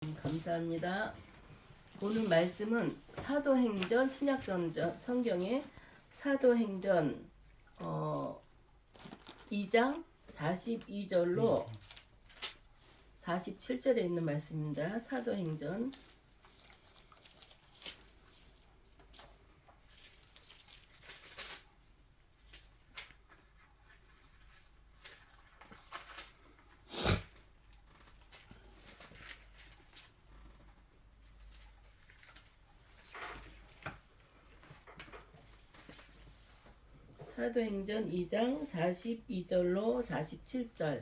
감사합니다. 오늘 말씀은 사도행전 성경의 사도행전 2장 42절로 47절에 있는 말씀입니다. 사도행전 사도행전 2장 42절로 47절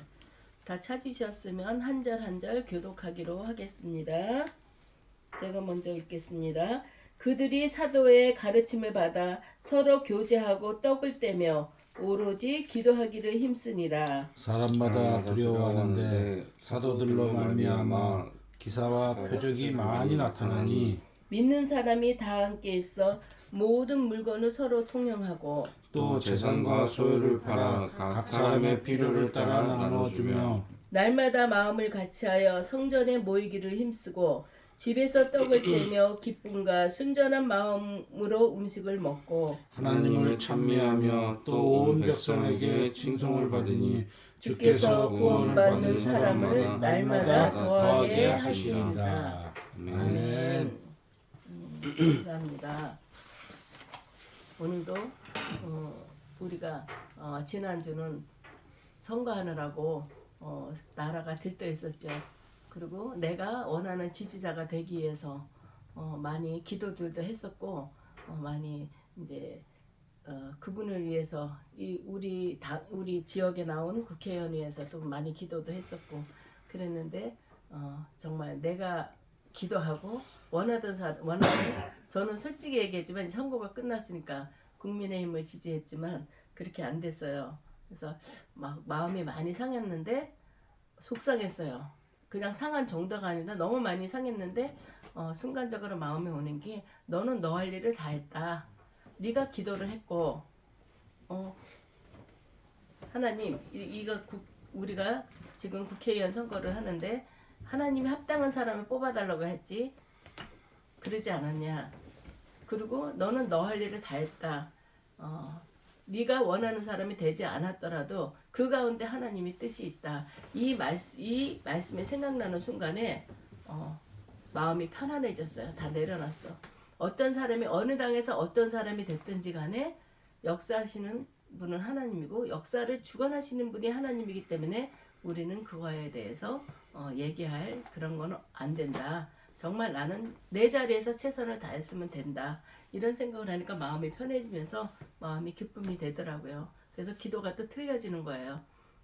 다 찾으셨으면 한 절 한 절 교독하기로 하겠습니다. 제가 먼저 읽겠습니다. 그들이 사도의 가르침을 받아 서로 교제하고 떡을 떼며 오로지 기도하기를 힘쓰니라. 사람마다 두려워하는데 사도들로 말미암아 기사와 표적이 많이 나타나니 믿는 사람이 다 함께 있어 모든 물건을 서로 통용하고 또 재산과 소유를 팔아 각 사람의 필요를 따라 나눠주며 날마다 마음을 같이하여 성전에 모이기를 힘쓰고 집에서 떡을 떼며 기쁨과 순전한 마음으로 음식을 먹고 하나님을 찬미하며 또 온 백성에게 칭송을 받으니 주께서 구원받는 사람을 날마다 더하게 하시니라. 아멘. 감사합니다. 오늘도 우리가 지난주는 선거하느라고 나라가 들떠 있었죠. 그리고 내가 원하는 지지자가 되기 위해서 많이 기도들도 했었고 많이 이제 그분을 위해서 우리 지역에 나온 국회의원을 위해서도 많이 기도도 했었고 그랬는데 정말 내가 기도하고 원하는 저는 솔직히 얘기했지만 선거가 끝났으니까 국민의힘을 지지했지만 그렇게 안 됐어요. 그래서 막 마음이 많이 상했는데 속상했어요. 그냥 상한 정도가 아니라 너무 많이 상했는데 순간적으로 마음에 오는 게 너는 너 할 일을 다 했다. 네가 기도를 했고 하나님 우리가 지금 국회의원 선거를 하는데 하나님이 합당한 사람을 뽑아달라고 했지 그러지 않았냐. 그리고 너는 너 할 일을 다 했다. 네가 원하는 사람이 되지 않았더라도 그 가운데 하나님이 뜻이 있다. 이 말씀이 생각나는 순간에 마음이 편안해졌어요. 다 내려놨어. 어떤 사람이 어느 당에서 어떤 사람이 됐든지 간에 역사하시는 분은 하나님이고 역사를 주관하시는 분이 하나님이기 때문에 우리는 그거에 대해서 얘기할 그런 건 안 된다. 정말 나는 내 자리에서 최선을 다했으면 된다. 이런 생각을 하니까 마음이 편해지면서 마음이 기쁨이 되더라고요. 그래서 기도가 또 틀려지는 거예요.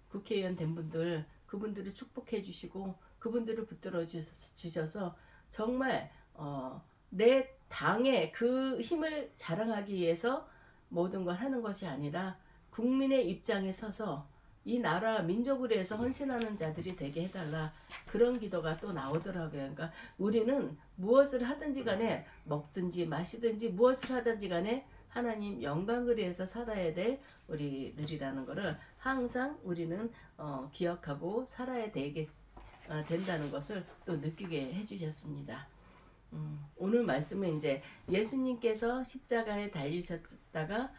국회의원 된 분들, 그분들을 축복해 주시고 그분들을 붙들어 주셔서 정말 내 당의 그 힘을 자랑하기 위해서 모든 걸 하는 것이 아니라 국민의 입장에 서서 이 나라 민족을 위해서 헌신하는 자들이 되게 해달라. 그런 기도가 또 나오더라고요. 그러니까 우리는 무엇을 하든지 간에 먹든지 마시든지 무엇을 하든지 간에 하나님 영광을 위해서 살아야 될 우리들이라는 것을 항상 우리는 기억하고 살아야 된다는 것을 또 느끼게 해주셨습니다. 오늘 말씀은 이제 예수님께서 십자가에 달리셨다가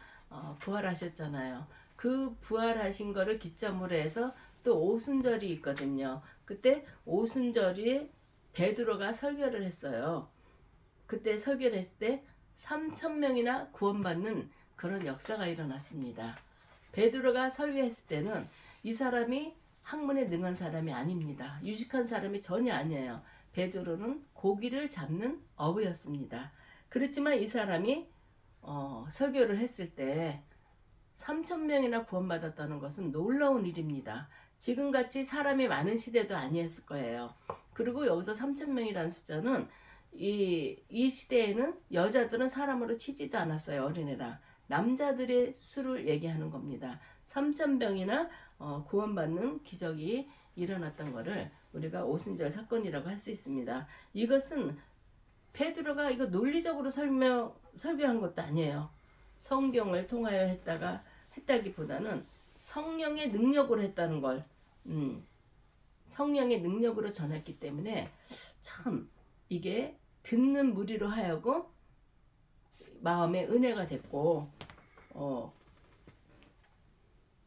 부활하셨잖아요. 그 부활하신 거를 기점으로 해서 또 오순절이 있거든요. 그때 오순절에 베드로가 설교를 했어요. 그때 설교를 했을 때 3,000명이나 구원받는 그런 역사가 일어났습니다. 베드로가 설교했을 때는 이 사람이 학문에 능한 사람이 아닙니다. 유식한 사람이 전혀 아니에요. 베드로는 고기를 잡는 어부였습니다. 그렇지만 이 사람이 설교를 했을 때 3,000명이나 구원받았다는 것은 놀라운 일입니다. 지금같이 사람이 많은 시대도 아니었을 거예요. 그리고 여기서 3,000명이라는 숫자는 이 시대에는 여자들은 사람으로 치지도 않았어요. 어린애라. 남자들의 수를 얘기하는 겁니다. 3,000명이나 구원받는 기적이 일어났던 것을 우리가 오순절 사건이라고 할 수 있습니다. 이것은 베드로가 이거 논리적으로 설교한 것도 아니에요. 성경을 통하여 했다기보다는 성령의 능력으로 했다는 걸 성령의 능력으로 전했기 때문에 참 이게 듣는 무리로 하여금 마음의 은혜가 됐고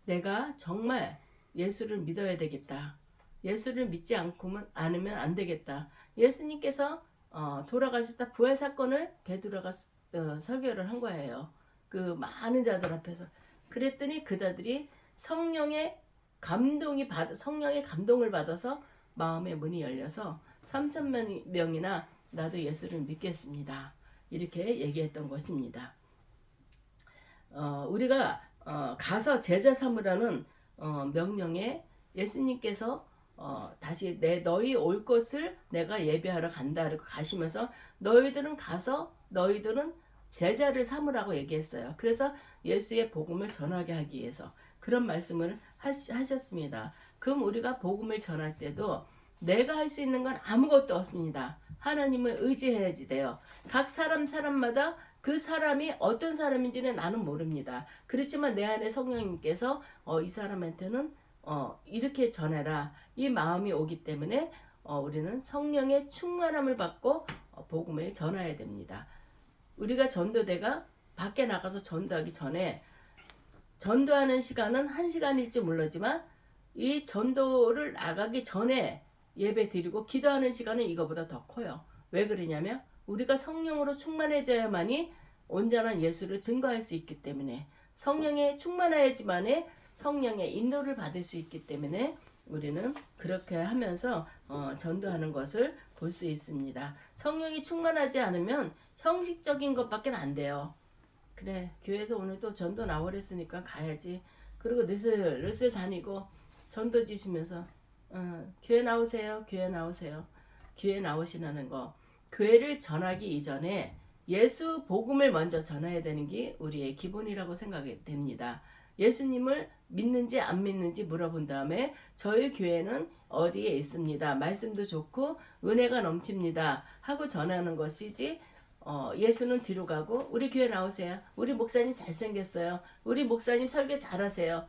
내가 정말 예수를 믿어야 되겠다. 예수를 믿지 않으면 안 되겠다. 예수님께서 돌아가셨다 부활 사건을 베드로가 설교를 한 거예요. 그 많은 자들 앞에서. 그랬더니 그자들이 성령의 감동을 받아서 마음의 문이 열려서 3,000명이나 나도 예수를 믿겠습니다. 이렇게 얘기했던 것입니다. 우리가 가서 제자 삼으라는 명령에 예수님께서 다시 너희 올 것을 내가 예배하러 간다 이렇게 가시면서 너희들은 가서 너희들은 제자를 삼으라고 얘기했어요. 그래서 예수의 복음을 전하게 하기 위해서 그런 말씀을 하셨습니다. 그럼 우리가 복음을 전할 때도 내가 할 수 있는 건 아무것도 없습니다. 하나님을 의지해야지 돼요. 각 사람마다 그 사람이 어떤 사람인지는 나는 모릅니다. 그렇지만 내 안에 성령님께서 이 사람한테는 이렇게 전해라 이 마음이 오기 때문에 우리는 성령의 충만함을 받고 복음을 전해야 됩니다. 우리가 전도대가 밖에 나가서 전도하기 전에 전도하는 시간은 1시간일지 모르지만 이 전도를 나가기 전에 예배 드리고 기도하는 시간은 이거보다 더 커요. 왜 그러냐면 우리가 성령으로 충만해져야만이 온전한 예수를 증거할 수 있기 때문에 성령에 충만해야지만에 성령의 인도를 받을 수 있기 때문에 우리는 그렇게 하면서 전도하는 것을 볼 수 있습니다. 성령이 충만하지 않으면 형식적인 것밖에 안 돼요. 그래 교회에서 오늘도 전도 나오랬으니까 가야지. 그리고 느슬느슬 다니고 전도지 주면서 교회 나오세요. 교회 나오세요. 교회 나오시라는 거. 교회를 전하기 이전에 예수 복음을 먼저 전해야 되는 게 우리의 기본이라고 생각이 됩니다. 예수님을 믿는지 안 믿는지 물어본 다음에 저희 교회는 어디에 있습니다. 말씀도 좋고 은혜가 넘칩니다. 하고 전하는 것이지 예수는 뒤로 가고 우리 교회 나오세요. 우리 목사님 잘생겼어요. 우리 목사님 설교 잘하세요.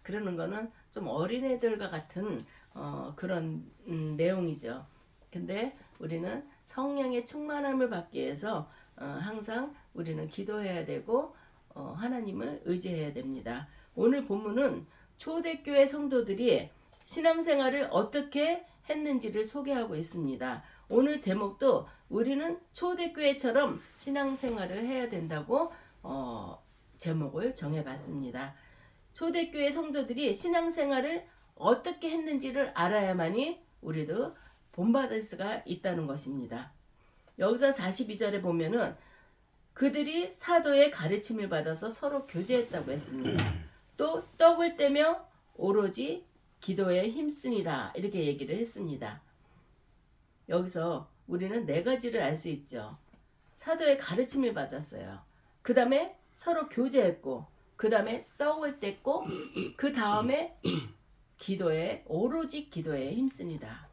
그러는 거는 좀 어린애들과 같은 그런 내용이죠. 근데 우리는 성령의 충만함을 받기 위해서 항상 우리는 기도해야 되고 하나님을 의지해야 됩니다. 오늘 본문은 초대교회 성도들이 신앙생활을 어떻게 했는지를 소개하고 있습니다. 오늘 제목도 우리는 초대교회처럼 신앙생활을 해야 된다고 제목을 정해봤습니다. 초대교회 성도들이 신앙생활을 어떻게 했는지를 알아야만이 우리도 본받을 수가 있다는 것입니다. 여기서 42절에 보면은 그들이 사도의 가르침을 받아서 서로 교제했다고 했습니다. 또 떡을 떼며 오로지 기도에 힘쓰니라 이렇게 얘기를 했습니다. 여기서 우리는 4가지를 알 수 있죠. 사도의 가르침을 받았어요. 그 다음에 서로 교제했고 그 다음에 떡을 뗐고 그 다음에 오로지 기도에 힘쓰니다.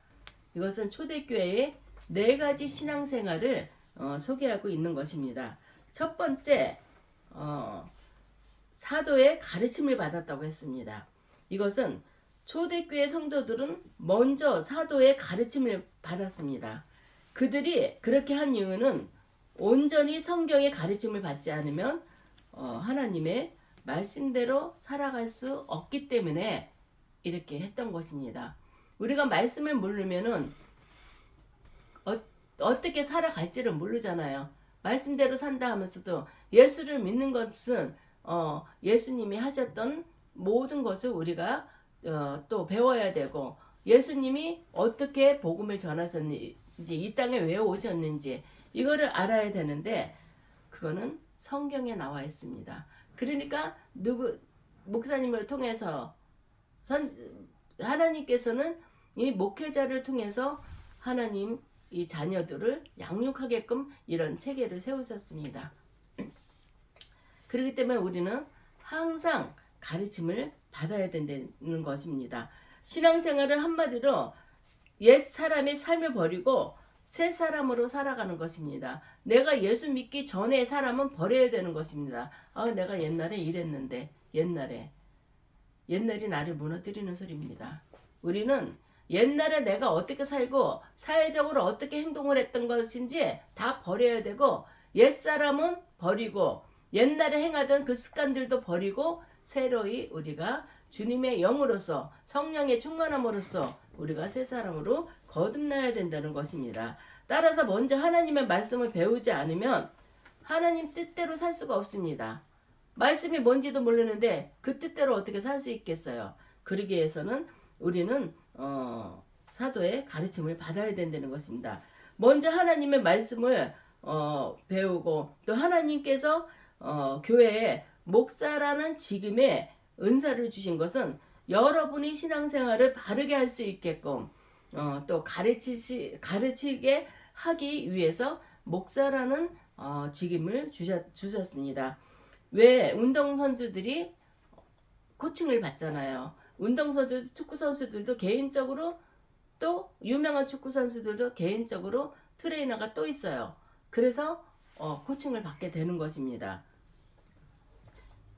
이것은 초대교회의 4가지 신앙생활을 소개하고 있는 것입니다. 첫 번째 사도의 가르침을 받았다고 했습니다. 이것은 초대교회 성도들은 먼저 사도의 가르침을 받았습니다. 그들이 그렇게 한 이유는 온전히 성경의 가르침을 받지 않으면 하나님의 말씀대로 살아갈 수 없기 때문에 이렇게 했던 것입니다. 우리가 말씀을 모르면은 어떻게 살아갈지를 모르잖아요. 말씀대로 산다 하면서도 예수를 믿는 것은 예수님이 하셨던 모든 것을 우리가 또 배워야 되고 예수님이 어떻게 복음을 전하셨는지 이 땅에 왜 오셨는지 이거를 알아야 되는데 그거는 성경에 나와 있습니다. 그러니까 목사님을 통해서 하나님께서는 이 목회자를 통해서 하나님 이 자녀들을 양육하게끔 이런 체계를 세우셨습니다. 그렇기 때문에 우리는 항상 가르침을 받아야 된다는 것입니다. 신앙생활을 한마디로 옛 사람의 삶을 버리고 새 사람으로 살아가는 것입니다. 내가 예수 믿기 전에 사람은 버려야 되는 것입니다. 내가 옛날에 이랬는데 옛날이 나를 무너뜨리는 소리입니다. 우리는 옛날에 내가 어떻게 살고 사회적으로 어떻게 행동을 했던 것인지 다 버려야 되고 옛사람은 버리고 옛날에 행하던 그 습관들도 버리고 새로이 우리가 주님의 영으로서 성령의 충만함으로써 우리가 새 사람으로 거듭나야 된다는 것입니다. 따라서 먼저 하나님의 말씀을 배우지 않으면 하나님 뜻대로 살 수가 없습니다. 말씀이 뭔지도 모르는데 그 뜻대로 어떻게 살 수 있겠어요. 그러기 위해서는 우리는 사도의 가르침을 받아야 된다는 것입니다. 먼저 하나님의 말씀을 배우고 또 하나님께서 교회에 목사라는 직임의 은사를 주신 것은 여러분이 신앙생활을 바르게 할 수 있게끔 또 가르치게 하기 위해서 목사라는 직임을 주셨습니다. 왜 운동선수들이 코칭을 받잖아요. 운동선수, 축구선수들도 개인적으로 또 유명한 축구선수들도 개인적으로 트레이너가 또 있어요. 그래서 코칭을 받게 되는 것입니다.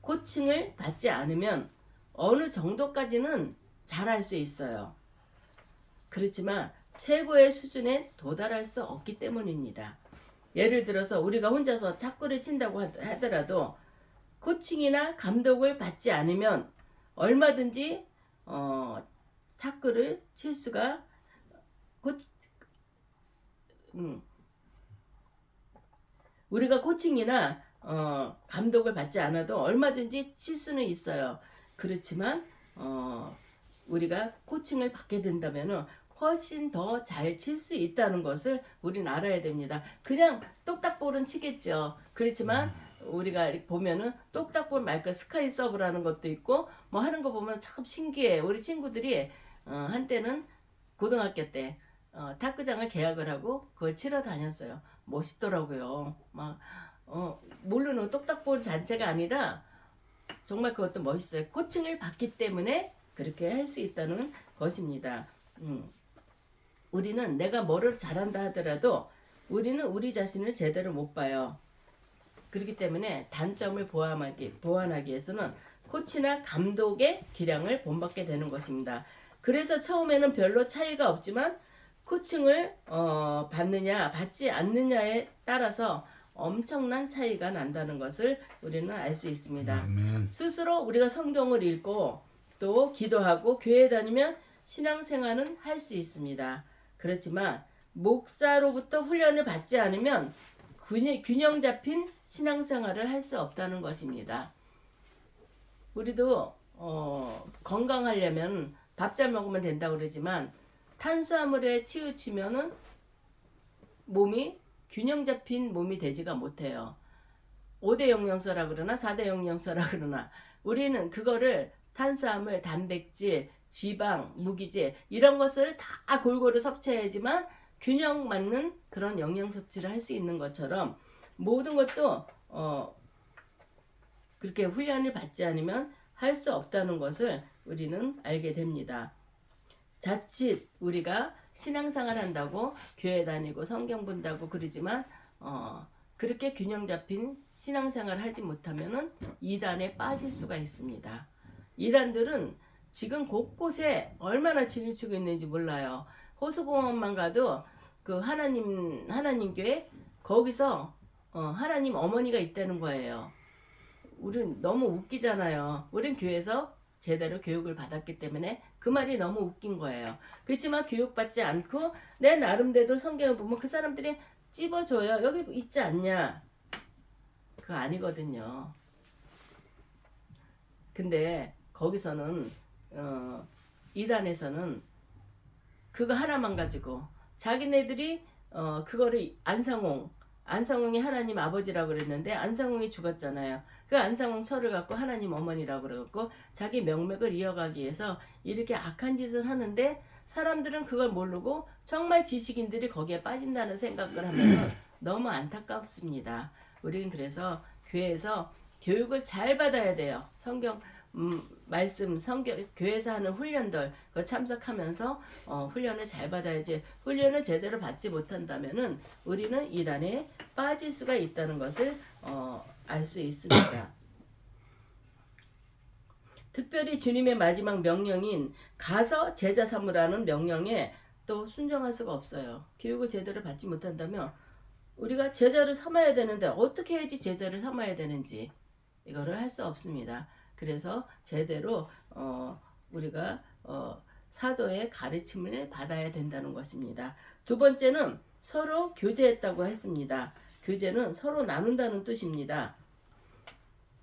코칭을 받지 않으면 어느 정도까지는 잘할 수 있어요. 그렇지만 최고의 수준에 도달할 수 없기 때문입니다. 예를 들어서 우리가 혼자서 탁구를 친다고 하더라도 코칭이나 감독을 받지 않으면 얼마든지 탁구를 칠 수가 우리가 코칭이나 감독을 받지 않아도 얼마든지 칠 수는 있어요. 그렇지만 우리가 코칭을 받게 된다면 훨씬 더 잘 칠 수 있다는 것을 우리는 알아야 됩니다. 그냥 똑딱볼은 치겠죠. 그렇지만 우리가 보면은 똑딱볼 말고 스카이 서브라는 것도 있고 뭐 하는 거 보면 참 신기해. 우리 친구들이 한때는 고등학교 때 탁구장을 계약을 하고 그걸 치러 다녔어요. 멋있더라고요. 막 모르는 똑딱볼 자체가 아니라 정말 그것도 멋있어요. 코칭을 받기 때문에 그렇게 할 수 있다는 것입니다. 우리는 내가 뭐를 잘한다 하더라도 우리는 우리 자신을 제대로 못 봐요. 그렇기 때문에 단점을 보완하기 위해서는 코치나 감독의 기량을 본받게 되는 것입니다. 그래서 처음에는 별로 차이가 없지만 코칭을 받느냐 받지 않느냐에 따라서 엄청난 차이가 난다는 것을 우리는 알 수 있습니다. 아멘. 스스로 우리가 성경을 읽고 또 기도하고 교회 다니면 신앙생활은 할 수 있습니다. 그렇지만 목사로부터 훈련을 받지 않으면 균형 잡힌 신앙생활을 할 수 없다는 것입니다. 우리도 건강하려면 밥 잘 먹으면 된다고 그러지만 탄수화물에 치우치면은 몸이 균형 잡힌 몸이 되지가 못해요. 5대 영양소라 그러나 4대 영양소라 그러나 우리는 그거를 탄수화물, 단백질, 지방, 무기질 이런 것을 다 골고루 섭취해야지만 균형 맞는 그런 영양 섭취를 할 수 있는 것처럼 모든 것도 그렇게 훈련을 받지 않으면 할 수 없다는 것을 우리는 알게 됩니다. 자칫 우리가 신앙생활 한다고 교회 다니고 성경 본다고 그러지만 그렇게 균형 잡힌 신앙생활 하지 못하면은 이단에 빠질 수가 있습니다. 이단들은 지금 곳곳에 얼마나 진일치고 있는지 몰라요. 호수공원만 가도 그 하나님 교회 거기서 하나님 어머니가 있다는 거예요. 우린 너무 웃기잖아요. 우린 교회에서 제대로 교육을 받았기 때문에 그 말이 너무 웃긴 거예요. 그렇지만 교육받지 않고 내 나름대로 성경을 보면 그 사람들이 찝어줘요. 여기 있지 않냐? 그거 아니거든요. 근데 거기서는 이단에서는 그거 하나만 가지고 자기네들이 그거를 안상홍이 하나님 아버지라고 그랬는데 안상홍이 죽었잖아요. 그 안상홍 철을 갖고 하나님 어머니라고 그래갖고 자기 명맥을 이어가기 위해서 이렇게 악한 짓을 하는데 사람들은 그걸 모르고 정말 지식인들이 거기에 빠진다는 생각을 하면 너무 안타깝습니다. 우리는 그래서 교회에서 교육을 잘 받아야 돼요. 성경 말씀, 성경, 교회에서 하는 훈련들 그거 참석하면서 훈련을 잘 받아야지. 훈련을 제대로 받지 못한다면은 우리는 이단에 빠질 수가 있다는 것을 알 수 있습니다. 특별히 주님의 마지막 명령인 가서 제자 삼으라는 명령에 또 순종할 수가 없어요. 교육을 제대로 받지 못한다면 우리가 제자를 삼아야 되는데 어떻게 해야지 제자를 삼아야 되는지 이거를 할 수 없습니다. 그래서 제대로 우리가 사도의 가르침을 받아야 된다는 것입니다. 두 번째는 서로 교제했다고 했습니다. 교제는 서로 나눈다는 뜻입니다.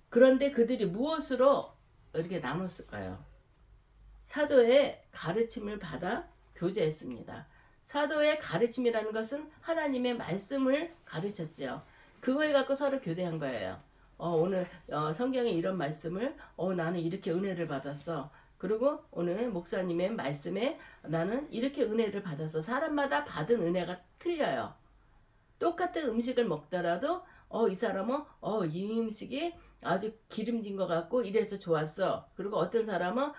그런데 그들이 무엇으로 이렇게 나눴을까요? 사도의 가르침을 받아 교제했습니다. 사도의 가르침이라는 것은 하나님의 말씀을 가르쳤죠. 그거에 갖고 서로 교대한 거예요. 오늘 성경에 이런 말씀을 나는 이렇게 은혜를 받았어. 그리고 오늘 목사님의 말씀에 나는 이렇게 은혜를 받았어. 사람마다 받은 은혜가 틀려요. 똑같은 음식을 먹더라도 이 사람은 이 음식이 아주 기름진 것 같고 이래서 좋았어. 그리고 어떤 사람은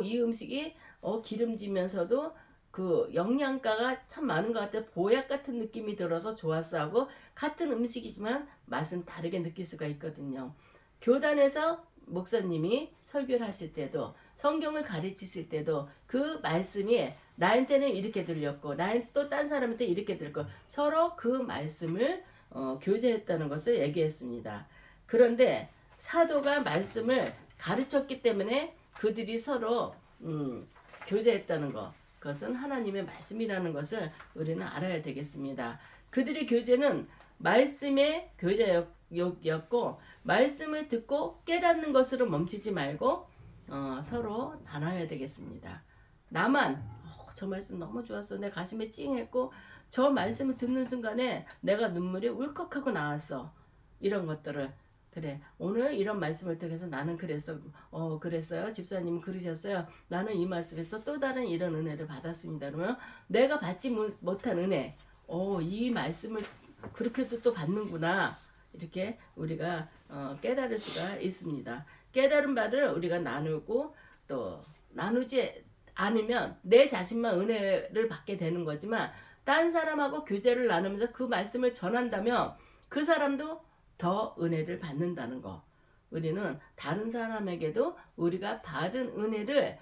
이 음식이 기름지면서도 그 영양가가 참 많은 것 같아 보약 같은 느낌이 들어서 좋았어 하고 같은 음식이지만 맛은 다르게 느낄 수가 있거든요. 교단에서 목사님이 설교를 하실 때도 성경을 가르치실 때도 그 말씀이 나한테는 이렇게 들렸고 나는 또 딴 사람한테 이렇게 들고 서로 그 말씀을 교제했다는 것을 얘기했습니다. 그런데 사도가 말씀을 가르쳤기 때문에 그들이 서로 교제했다는 것, 그것은 하나님의 말씀이라는 것을 우리는 알아야 되겠습니다. 그들의 교제는 말씀의 교제였고 말씀을 듣고 깨닫는 것으로 멈추지 말고 서로 나눠야 되겠습니다. 나만 저 말씀 너무 좋았어. 내 가슴에 찡했고 저 말씀을 듣는 순간에 내가 눈물이 울컥하고 나왔어. 이런 것들을 그래 오늘 이런 말씀을 통해서 나는 그랬어요. 집사님은 그러셨어요. 나는 이 말씀에서 또 다른 이런 은혜를 받았습니다. 그러면 내가 받지 못한 은혜 이 말씀을 그렇게도 또 받는구나 이렇게 우리가 깨달을 수가 있습니다. 깨달은 바를 우리가 나누고 또 나누지 않으면 내 자신만 은혜를 받게 되는 거지만 딴 사람하고 교제를 나누면서 그 말씀을 전한다면 그 사람도 더 은혜를 받는다는 거. 우리는 다른 사람에게도 우리가 받은 은혜를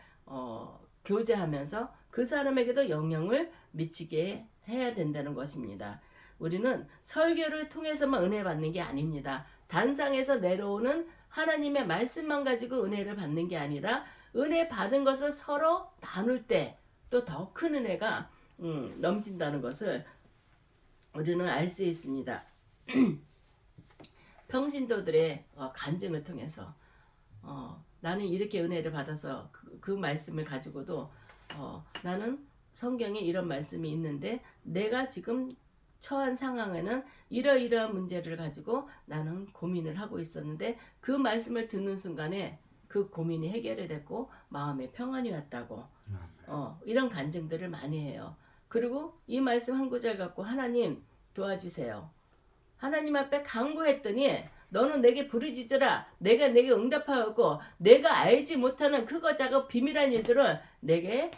교제하면서 그 사람에게도 영향을 미치게 해야 된다는 것입니다. 우리는 설교를 통해서만 은혜 받는 게 아닙니다. 단상에서 내려오는 하나님의 말씀만 가지고 은혜를 받는 게 아니라 은혜 받은 것을 서로 나눌 때 또 더 큰 은혜가 넘친다는 것을 우리는 알 수 있습니다. 평신도들의 간증을 통해서 나는 이렇게 은혜를 받아서 그 말씀을 가지고도 나는 성경에 이런 말씀이 있는데 내가 지금 처한 상황에는 이러이러한 문제를 가지고 나는 고민을 하고 있었는데 그 말씀을 듣는 순간에 그 고민이 해결이 됐고 마음에 평안이 왔다고 이런 간증들을 많이 해요. 그리고 이 말씀 한 구절 갖고 하나님 도와주세요. 하나님 앞에 간구했더니 너는 내게 부르짖으라. 내가 내게 응답하고 내가 알지 못하는 크고 작은 비밀한 일들을 내게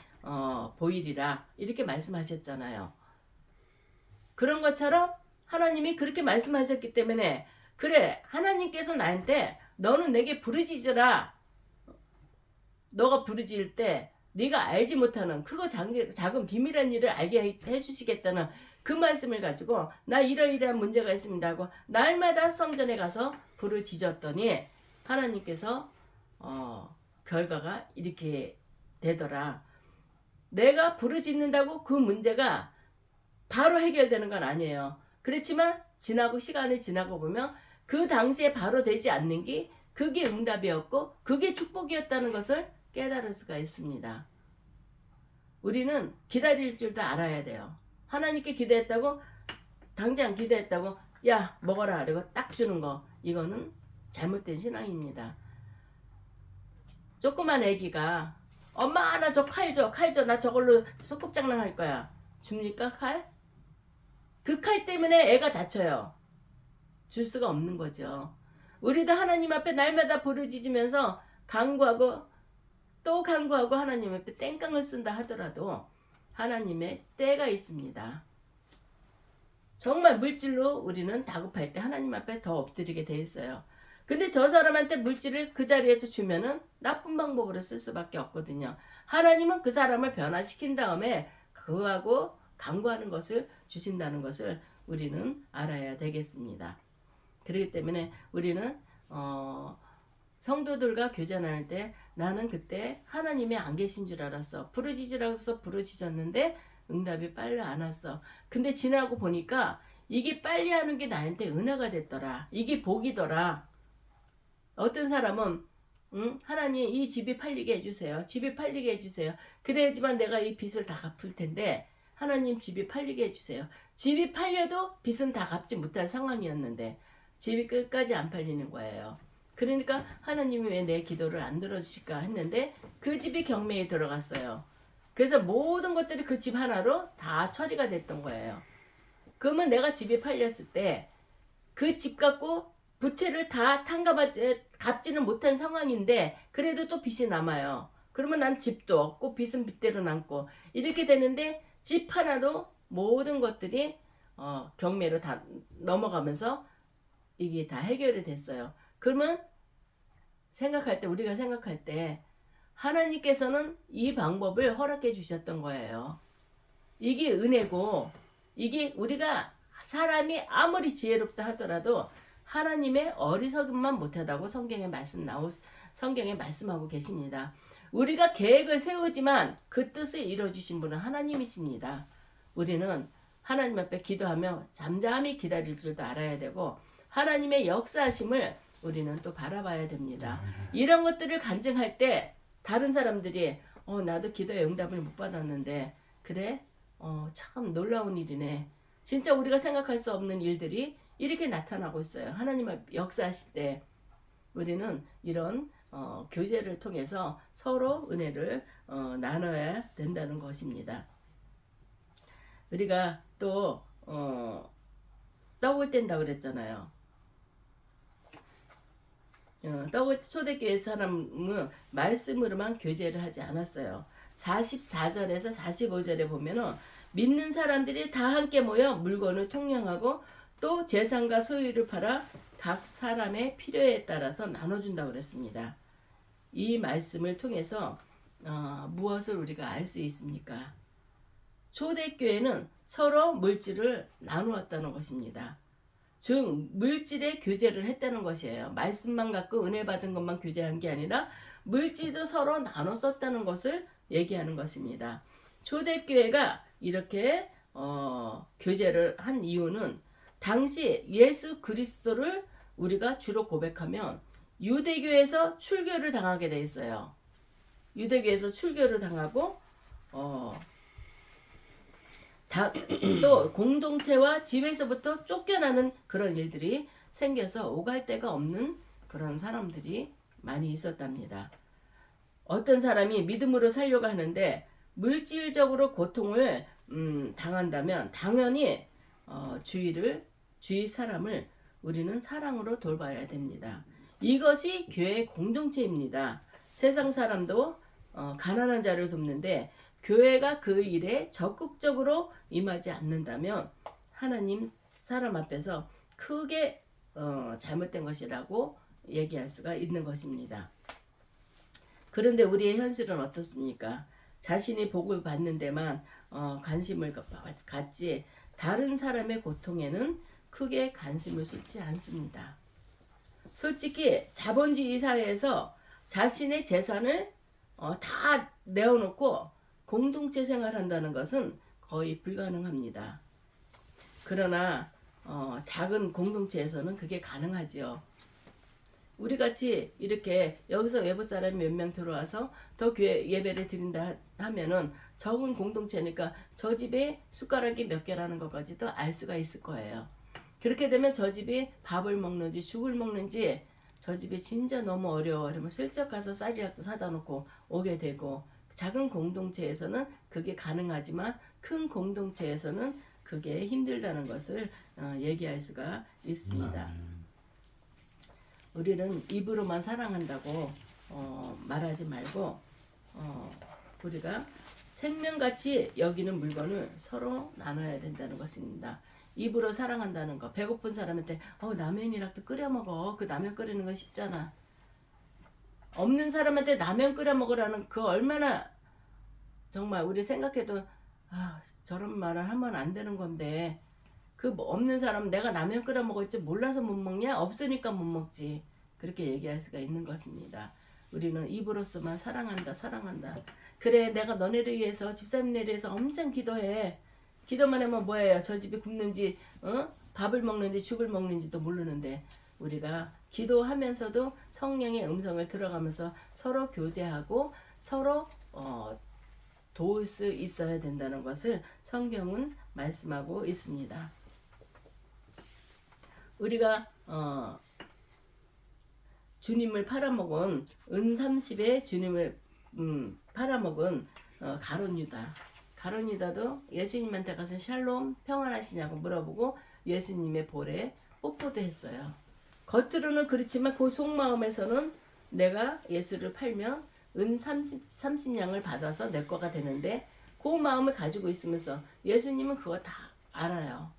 보이리라. 이렇게 말씀하셨잖아요. 그런 것처럼 하나님이 그렇게 말씀하셨기 때문에 그래 하나님께서 나한테 너는 내게 부르짖으라. 너가 부르짖을 때 네가 알지 못하는 크고 작은 비밀한 일을 알게 해주시겠다는 그 말씀을 가지고 나 이러이러한 문제가 있습니다 하고 날마다 성전에 가서 부르짖었더니 하나님께서 결과가 이렇게 되더라. 내가 부르짖는다고 그 문제가 바로 해결되는 건 아니에요. 그렇지만 시간이 지나고 보면 그 당시에 바로 되지 않는 게 그게 응답이었고 그게 축복이었다는 것을 깨달을 수가 있습니다. 우리는 기다릴 줄도 알아야 돼요. 하나님께 기도했다고 당장 기도했다고 야 먹어라 그리고 딱 주는 거 이거는 잘못된 신앙입니다. 조그만 애기가 엄마 나 저 칼 줘 나 저걸로 소꿉장난 할 거야. 줍니까 칼? 그 칼 때문에 애가 다쳐요. 줄 수가 없는 거죠. 우리도 하나님 앞에 날마다 부르짖으면서 간구하고 또 간구하고 하나님 앞에 땡깡을 쓴다 하더라도 하나님의 때가 있습니다. 정말 물질로 우리는 다급할 때 하나님 앞에 더 엎드리게 돼 있어요. 근데 저 사람한테 물질을 그 자리에서 주면은 나쁜 방법으로 쓸 수밖에 없거든요. 하나님은 그 사람을 변화시킨 다음에 그하고 강구하는 것을 주신다는 것을 우리는 알아야 되겠습니다. 그렇기 때문에 우리는 성도들과 교제 나눌 때 나는 그때 하나님이 안 계신 줄 알았어. 부르짖으라서 부르짖었는데 응답이 빨리 안 왔어. 근데 지나고 보니까 이게 빨리 하는 게 나한테 은혜가 됐더라. 이게 복이더라. 어떤 사람은 하나님 이 집이 팔리게 해주세요. 집이 팔리게 해주세요. 그래야지만 내가 이 빚을 다 갚을 텐데 하나님 집이 팔리게 해주세요. 집이 팔려도 빚은 다 갚지 못할 상황이었는데 집이 끝까지 안 팔리는 거예요. 그러니까 하나님이 왜 내 기도를 안 들어주실까 했는데 그 집이 경매에 들어갔어요. 그래서 모든 것들이 그 집 하나로 다 처리가 됐던 거예요. 그러면 내가 집이 팔렸을 때 그 집 갖고 부채를 다 갚지는 못한 상황인데 그래도 또 빚이 남아요. 그러면 난 집도 없고 빚은 빚대로 남고 이렇게 되는데 집 하나도 모든 것들이 경매로 다 넘어가면서 이게 다 해결이 됐어요. 그러면 우리가 생각할 때 하나님께서는 이 방법을 허락해 주셨던 거예요. 이게 은혜고 이게 우리가 사람이 아무리 지혜롭다 하더라도 하나님의 어리석음만 못하다고 성경에 말씀하고 계십니다. 우리가 계획을 세우지만 그 뜻을 이루어주신 분은 하나님이십니다. 우리는 하나님 앞에 기도하며 잠잠히 기다릴 줄도 알아야 되고 하나님의 역사하심을 우리는 또 바라봐야 됩니다. 이런 것들을 간증할 때 다른 사람들이 나도 기도의 응답을 못 받았는데 그래? 참 놀라운 일이네. 진짜 우리가 생각할 수 없는 일들이 이렇게 나타나고 있어요. 하나님의 역사하실 때 우리는 이런 교제를 통해서 서로 은혜를 나눠야 된다는 것입니다. 우리가 또 떡을 뗀다고 그랬잖아요. 떡을 초대교회 사람은 말씀으로만 교제를 하지 않았어요. 44절에서 45절에 보면은 믿는 사람들이 다 함께 모여 물건을 통용하고 또 재산과 소유를 팔아 각 사람의 필요에 따라서 나눠준다고 그랬습니다. 이 말씀을 통해서 무엇을 우리가 알 수 있습니까? 초대교회는 서로 물질을 나누었다는 것입니다. 즉 물질의 교제를 했다는 것이에요. 말씀만 갖고 은혜 받은 것만 교제한 게 아니라 물질도 서로 나눠 썼다는 것을 얘기하는 것입니다. 초대교회가 이렇게 교제를 한 이유는 당시 예수 그리스도를 우리가 주로 고백하면 유대교에서 출교를 당하게 돼 있어요. 유대교에서 출교를 당하고 또 공동체와 집에서부터 쫓겨나는 그런 일들이 생겨서 오갈 데가 없는 그런 사람들이 많이 있었답니다. 어떤 사람이 믿음으로 살려고 하는데 물질적으로 고통을 당한다면 당연히 주위 사람을 우리는 사랑으로 돌봐야 됩니다. 이것이 교회 공동체입니다. 세상 사람도 가난한 자를 돕는데 교회가 그 일에 적극적으로 임하지 않는다면 하나님 사람 앞에서 크게 잘못된 것이라고 얘기할 수가 있는 것입니다. 그런데 우리의 현실은 어떻습니까? 자신이 복을 받는 데만 관심을 갖지 다른 사람의 고통에는 크게 관심을 쏟지 않습니다. 솔직히 자본주의 사회에서 자신의 재산을 다 내어놓고 공동체 생활한다는 것은 거의 불가능합니다. 그러나 작은 공동체에서는 그게 가능하지요. 우리같이 이렇게 여기서 외부 사람이 몇 명 들어와서 더 교회 예배를 드린다 하면은 적은 공동체니까 저 집에 숟가락이 몇 개라는 것까지도 알 수가 있을 거예요. 그렇게 되면 저 집이 밥을 먹는지 죽을 먹는지 저 집이 진짜 너무 어려워 그러면 슬쩍 가서 쌀이라도 사다 놓고 오게 되고 작은 공동체에서는 그게 가능하지만 큰 공동체에서는 그게 힘들다는 것을 얘기할 수가 있습니다. 우리는 입으로만 사랑한다고 말하지 말고 우리가 생명같이 여기는 물건을 서로 나눠야 된다는 것입니다. 입으로 사랑한다는 거. 배고픈 사람한테 라면이라도 끓여 먹어. 그 라면 끓이는 거 쉽잖아. 없는 사람한테 라면 끓여 먹으라는 그 얼마나 정말 우리 생각해도 저런 말을 하면 안 되는 건데 그 없는 사람 내가 라면 끓여 먹을 줄 몰라서 못 먹냐? 없으니까 못 먹지. 그렇게 얘기할 수가 있는 것입니다. 우리는 입으로서만 사랑한다 사랑한다. 그래 내가 너네를 위해서 집사님네를 위해서 엄청 기도해. 기도만 하면 뭐예요? 저 집이 굶는지 밥을 먹는지 죽을 먹는지도 모르는데 우리가 기도하면서도 성령의 음성을 들어가면서 서로 교제하고 서로 도울 수 있어야 된다는 것을 성경은 말씀하고 있습니다. 우리가 주님을 팔아먹은 은 30에 주님을 팔아먹은 가룟 유다도 예수님한테 가서 샬롬 평안하시냐고 물어보고 예수님의 볼에 뽀뽀도 했어요. 겉으로는 그렇지만 그 속마음에서는 내가 예수를 팔면 은 30냥을 받아서 내 거가 되는데 그 마음을 가지고 있으면서 예수님은 그거 다 알아요.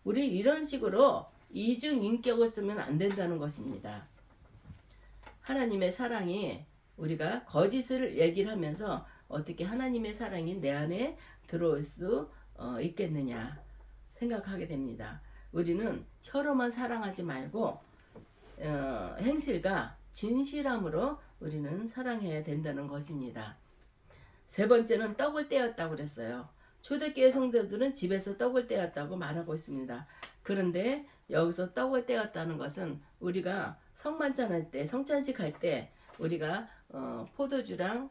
우리 이런 식으로 이중인격을 쓰면 안 된다는 것입니다. 하나님의 사랑이 우리가 거짓을 얘기를 하면서 어떻게 하나님의 사랑이 내 안에 들어올 수 있겠느냐 생각하게 됩니다. 우리는 혀로만 사랑하지 말고 행실과 진실함으로 우리는 사랑해야 된다는 것입니다. 세 번째는 떡을 떼었다고 그랬어요. 초대교회 성도들은 집에서 떡을 떼었다고 말하고 있습니다. 그런데 여기서 떡을 떼었다는 것은 우리가 성만찬 할 때, 성찬식 할 때 우리가 포도주랑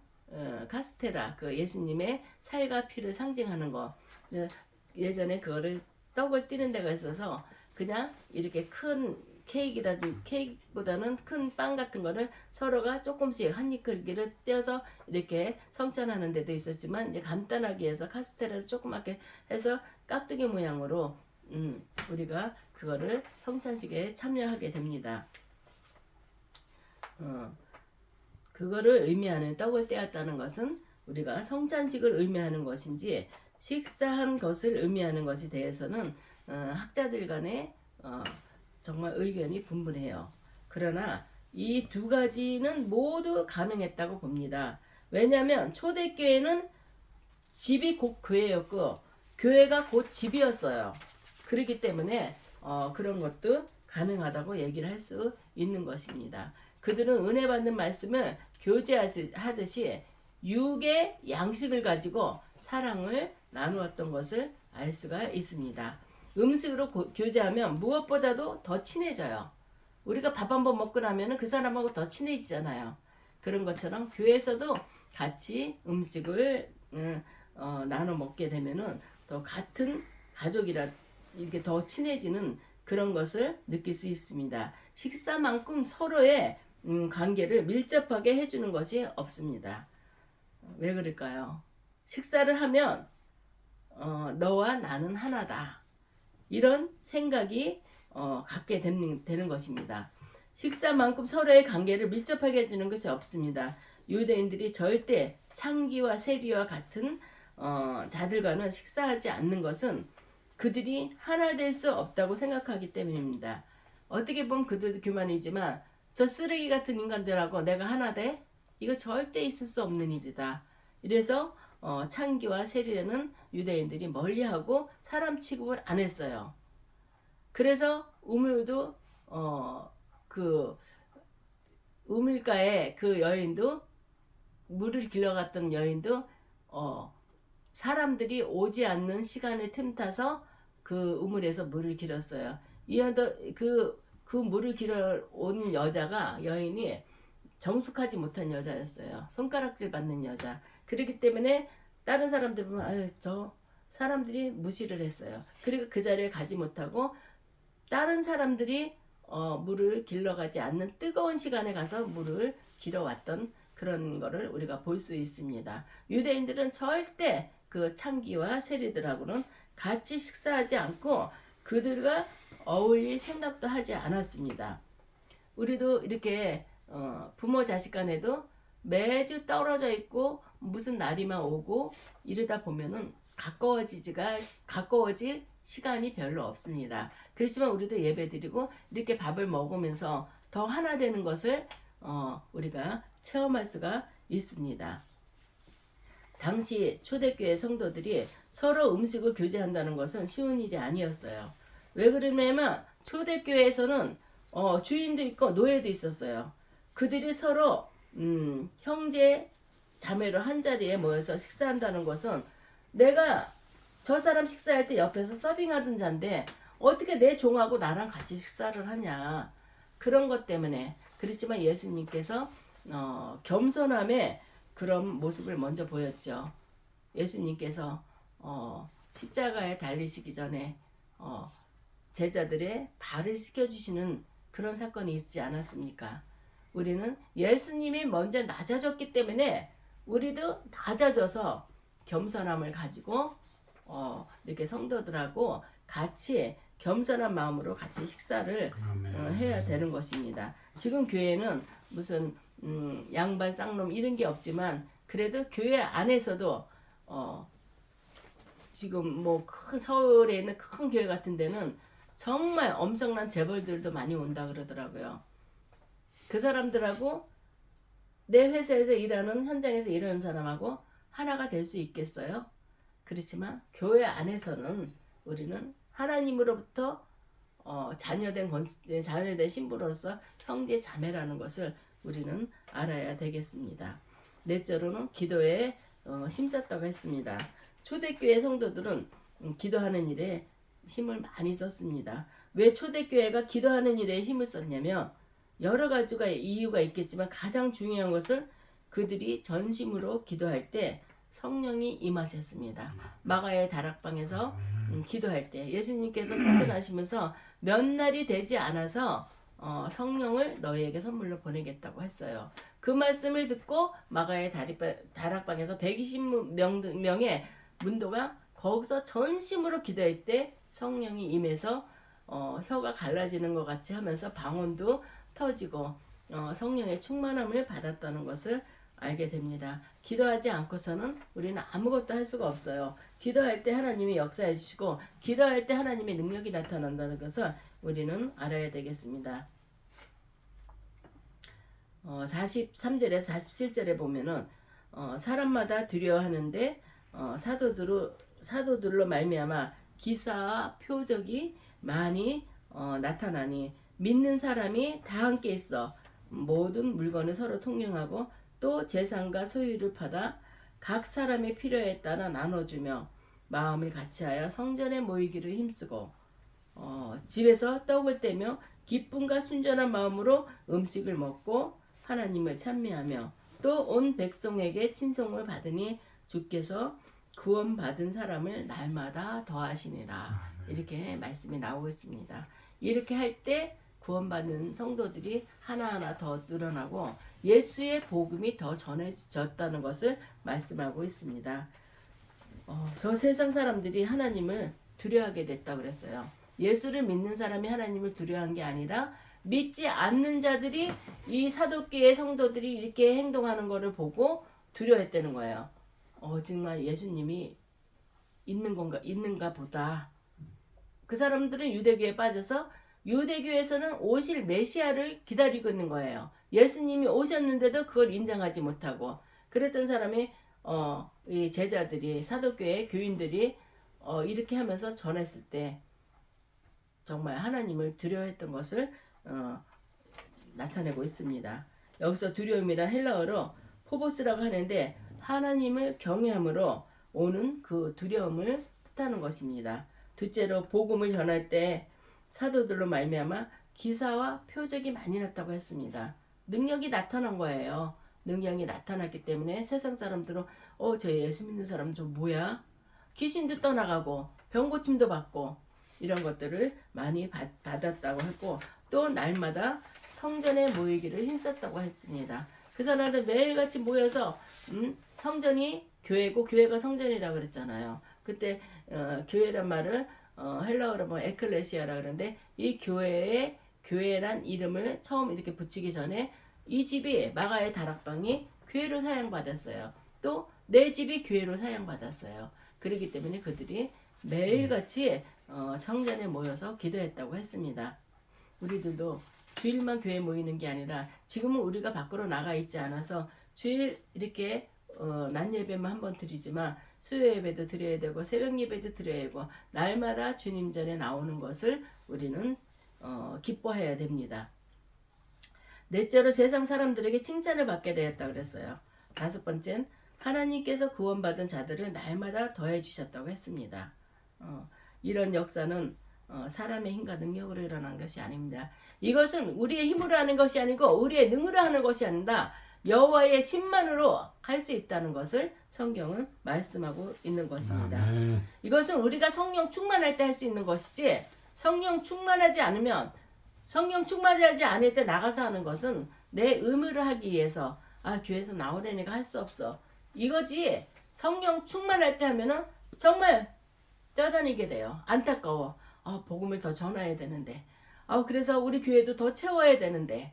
카스테라, 그 예수님의 살과 피를 상징하는 거. 예전에 그거를 떡을 띄는 데가 있어서 그냥 이렇게 큰 케이크보다는 큰 빵 같은 거를 서로가 조금씩 한 입 크기를 떼어서 이렇게 성찬하는 데도 있었지만 이제 간단하게 해서 카스테라를 조그맣게 해서 깍두기 모양으로 우리가 그거를 성찬식에 참여하게 됩니다. 그거를 의미하는 떡을 떼었다는 것은 우리가 성찬식을 의미하는 것인지 식사한 것을 의미하는 것에 대해서는 학자들 간에 정말 의견이 분분해요. 그러나 이 두 가지는 모두 가능했다고 봅니다. 왜냐하면 초대교회는 집이 곧 교회였고 교회가 곧 집이었어요. 그렇기 때문에 그런 것도 가능하다고 얘기를 할 수 있는 것입니다. 그들은 은혜 받는 말씀을 교제하듯이 육의 양식을 가지고 사랑을 나누었던 것을 알 수가 있습니다. 음식으로 교제하면 무엇보다도 더 친해져요. 우리가 밥 한번 먹고 나면 그 사람하고 더 친해지잖아요. 그런 것처럼 교회에서도 같이 음식을 나눠 먹게 되면은 더 같은 가족이라 이렇게 더 친해지는 그런 것을 느낄 수 있습니다. 식사만큼 서로의 관계를 밀접하게 해주는 것이 없습니다. 왜 그럴까요? 식사를 하면 너와 나는 하나다. 이런 생각이 갖게 되는 것입니다. 식사만큼 서로의 관계를 밀접하게 해주는 것이 없습니다. 유대인들이 절대 창기와 세리와 같은 자들과는 식사하지 않는 것은 그들이 하나 될 수 없다고 생각하기 때문입니다. 어떻게 보면 그들도 교만이지만 저 쓰레기 같은 인간들하고 내가 하나 돼? 이거 절대 있을 수 없는 일이다. 이래서 창기와 세리는 유대인들이 멀리하고 사람 취급을 안 했어요. 그래서 우물도 그 우물가에 그 여인도 물을 길러갔던 여인도 사람들이 오지 않는 시간을 틈타서 그 우물에서 물을 길었어요. 그 물을 길어 온 여인이 정숙하지 못한 여자였어요. 손가락질 받는 여자. 그렇기 때문에 다른 사람들 보면 저 사람들이 무시를 했어요. 그리고 그 자리에 가지 못하고 다른 사람들이 물을 길러가지 않는 뜨거운 시간에 가서 물을 길어왔던 그런 거를 우리가 볼 수 있습니다. 유대인들은 절대 그 창기와 세리들하고는 같이 식사하지 않고 그들과 어울릴 생각도 하지 않았습니다. 우리도 이렇게 부모 자식 간에도 매주 떨어져 있고 무슨 날이만 오고 이러다 보면은 가까워질 시간이 별로 없습니다. 그렇지만 우리도 예배드리고 이렇게 밥을 먹으면서 더 하나 되는 것을 우리가 체험할 수가 있습니다. 당시 초대교회 성도들이 서로 음식을 교제한다는 것은 쉬운 일이 아니었어요. 왜 그러냐면 초대교회에서는 주인도 있고 노예도 있었어요. 그들이 서로 형제 자매로 한 자리에 모여서 식사한다는 것은 내가 저 사람 식사할 때 옆에서 서빙하던 자인데 어떻게 내 종하고 나랑 같이 식사를 하냐. 그런 것 때문에. 그렇지만 예수님께서 겸손함의 그런 모습을 먼저 보였죠. 예수님께서 십자가에 달리시기 전에 제자들의 발을 씻겨주시는 그런 사건이 있지 않았습니까? 우리는 예수님이 먼저 낮아졌기 때문에 우리도 낮아져서 겸손함을 가지고 이렇게 성도들하고 같이 겸손한 마음으로 같이 식사를 해야 되는 것입니다. 지금 교회는 무슨 양반 쌍놈 이런 게 없지만 그래도 교회 안에서도 지금 뭐 큰 서울에 있는 큰 교회 같은 데는 정말 엄청난 재벌들도 많이 온다 그러더라고요. 그 사람들하고 내 회사에서 일하는 현장에서 일하는 사람하고 하나가 될 수 있겠어요? 그렇지만 교회 안에서는 우리는 하나님으로부터 자녀된 신부로서 형제 자매라는 것을 우리는 알아야 되겠습니다. 넷째로는 기도에 힘썼다고 했습니다. 초대교회 성도들은 기도하는 일에 힘을 많이 썼습니다. 왜 초대교회가 기도하는 일에 힘을 썼냐면 여러 가지가 이유가 있겠지만 가장 중요한 것은 그들이 전심으로 기도할 때 성령이 임하셨습니다. 마가의 다락방에서 기도할 때 예수님께서 승천하시면서 몇 날이 되지 않아서 성령을 너희에게 선물로 보내겠다고 했어요. 그 말씀을 듣고 마가의 다락방에서 120명의 문도가 거기서 전심으로 기도할 때 성령이 임해서 혀가 갈라지는 것 같이 하면서 방언도 터지고 성령의 충만함을 받았다는 것을 알게 됩니다. 기도하지 않고서는 우리는 아무것도 할 수가 없어요. 기도할 때 하나님이 역사해 주시고 기도할 때 하나님의 능력이 나타난다는 것을 우리는 알아야 되겠습니다. 43절에서 47절에 보면은 사람마다 두려워하는데 사도들로 말미암아 기사와 표적이 많이 나타나니 믿는 사람이 다 함께 있어 모든 물건을 서로 통용하고 또 재산과 소유를 받아 각 사람의 필요에 따라 나눠주며 마음을 같이하여 성전에 모이기를 힘쓰고 집에서 떡을 떼며 기쁨과 순전한 마음으로 음식을 먹고 하나님을 찬미하며 또 온 백성에게 친송을 받으니 주께서 구원받은 사람을 날마다 더하시니라. 이렇게 말씀이 나오고 있습니다. 이렇게 할 때 구원받는 성도들이 하나하나 더 늘어나고 예수의 복음이 더 전해졌다는 것을 말씀하고 있습니다. 저 세상 사람들이 하나님을 두려워하게 됐다고 그랬어요. 예수를 믿는 사람이 하나님을 두려워한 게 아니라 믿지 않는 자들이 이 사도교회 성도들이 이렇게 행동하는 것을 보고 두려워했다는 거예요. 정말 예수님이 있는가 보다. 그 사람들은 유대교에 빠져서 유대교에서는 오실 메시아를 기다리고 있는 거예요. 예수님이 오셨는데도 그걸 인정하지 못하고 그랬던 사람이 이 제자들이 사도교회 교인들이 이렇게 하면서 전했을 때 정말 하나님을 두려워했던 것을 나타내고 있습니다. 여기서 두려움이란 헬라어로 포보스라고 하는데 하나님을 경외함으로 오는 그 두려움을 뜻하는 것입니다. 둘째로 복음을 전할 때 사도들로 말미암아 기사와 표적이 많이 났다고 했습니다. 능력이 나타난 거예요. 능력이 나타났기 때문에 세상 사람들은 저 예수 믿는 사람 좀 뭐야? 귀신도 떠나가고 병고침도 받고 이런 것들을 많이 받았다고 했고 또 날마다 성전에 모이기를 힘썼다고 했습니다. 그 사람들 매일같이 모여서 성전이 교회고 교회가 성전이라고 그랬잖아요. 그때 교회란 말을 헬라어로 뭐 에클레시아라 그러는데 이 교회란 이름을 처음 이렇게 붙이기 전에 이 집이 마가의 다락방이 교회로 사용받았어요. 또 내 집이 교회로 사용받았어요. 그렇기 때문에 그들이 매일같이 성전에 모여서 기도했다고 했습니다. 우리들도 주일만 교회 모이는 게 아니라 지금은 우리가 밖으로 나가 있지 않아서 주일 이렇게 낮 예배만 한번 드리지만 수요 예배도 드려야 되고 새벽 예배도 드려야 되고 날마다 주님 전에 나오는 것을 우리는 기뻐해야 됩니다. 넷째로 세상 사람들에게 칭찬을 받게 되었다 그랬어요. 다섯 번째는 하나님께서 구원받은 자들을 날마다 더해 주셨다고 했습니다. 이런 역사는 사람의 힘과 능력으로 일어난 것이 아닙니다. 이것은 우리의 힘으로 하는 것이 아니고 우리의 능으로 하는 것이 아니다. 여호와의 신만으로 할 수 있다는 것을 성경은 말씀하고 있는 것입니다. 아멘. 이것은 우리가 성령 충만할 때 할 수 있는 것이지 성령 충만하지 않으면 성령 충만하지 않을 때 나가서 하는 것은 내 의무를 하기 위해서 교회에서 나오려니까 할 수 없어. 이거지. 성령 충만할 때 하면은 정말 떠다니게 돼요. 안타까워. 복음을 더 전해야 되는데. 그래서 우리 교회도 더 채워야 되는데.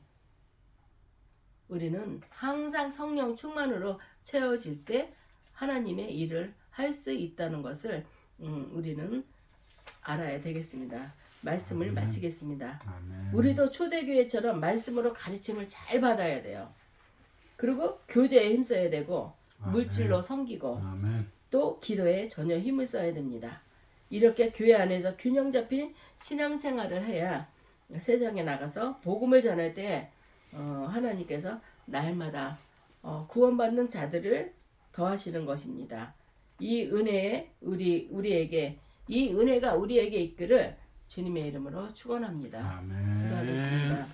우리는 항상 성령 충만으로 채워질 때 하나님의 일을 할 수 있다는 것을 우리는 알아야 되겠습니다. 말씀을 마치겠습니다. 아멘. 우리도 초대교회처럼 말씀으로 가르침을 잘 받아야 돼요. 그리고 교제에 힘써야 되고 물질로 섬기고 아멘. 또 기도에 전혀 힘을 써야 됩니다. 이렇게 교회 안에서 균형 잡힌 신앙생활을 해야 세상에 나가서 복음을 전할 때 하나님께서 날마다 구원받는 자들을 더하시는 것입니다. 이 은혜에 우리에게 이 은혜가 우리에게 있기를 주님의 이름으로 축원합니다. 아멘. 기도하겠습니다.